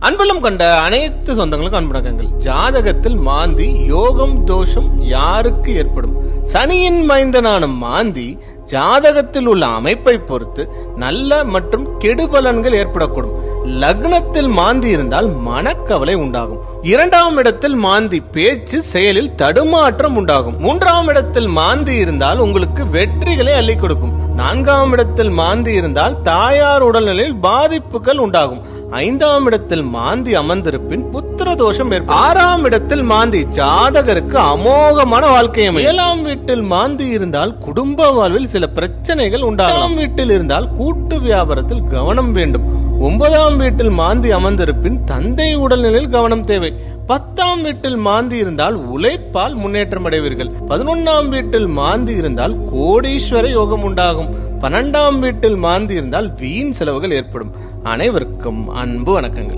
அன்புள்ளம் கொண்ட அனைத்து சொந்தங்களுக்கும் அன்புணக்கங்கள். ஜாதகத்தில் மாந்தி யோகம் தோஷம் யாருக்கு ஏற்படும்? சனியின் மைந்தனான மாந்தி ஜாதகத்தில் உள்ள அமைப்பை பொறுத்து நல்ல மற்றும் கெடுபலன்கள் ஏற்படக்கூடும். லக்னத்தில் மாந்தி இருந்தால் மனக்கவலை உண்டாகும். 2ஆம் இடத்தில் மாந்தி பேச்சு செயலில் தடுமாற்றம் உண்டாகும். 3ஆம் இடத்தில் மாந்தி இருந்தால் உங்களுக்கு வெற்றிகளை அள்ளி கொடுக்கும். 4ஆம் இடத்தில் மாந்தி இருந்தால் தாயார் உடல்நிலையில் பாதிப்புகள் உண்டாகும். 5ஆம் இடத்தில் மாந்தி அமர்ந்திருப்பின் புத்திர தோஷம் ஏற்படும். 6ஆம் இடத்தில் மாந்தி ஜாதகருக்கு அமோகமான வாழ்க்கை அமையும். 7ஆம் வீட்டில் மாந்தி இருந்தால் குடும்ப வாழ்வில் சில பிரச்சனைகள் உண்டாகும். 8ஆம் வீட்டில் இருந்தால் கூட்டு வியாபாரத்தில் கவனம் வேண்டும். 9ஆம் வீட்டில் மாந்தி அமர்ந்திருப்பின் தந்தை உடல்நிலையில் கவனம் தேவை. 10ஆம் வீட்டில் மாந்தி இருந்தால் உழைப்பால் முன்னேற்றம் அடைவீர்கள். 11ஆம் வீட்டில் மாந்தி இருந்தால் கோடீஸ்வர யோகம் உண்டாகும். 12ஆம் வீட்டில் மாந்தி இருந்தால் வீண் செலவுகள் ஏற்படும். அனைவருக்கும் அன்பு வணக்கங்கள்.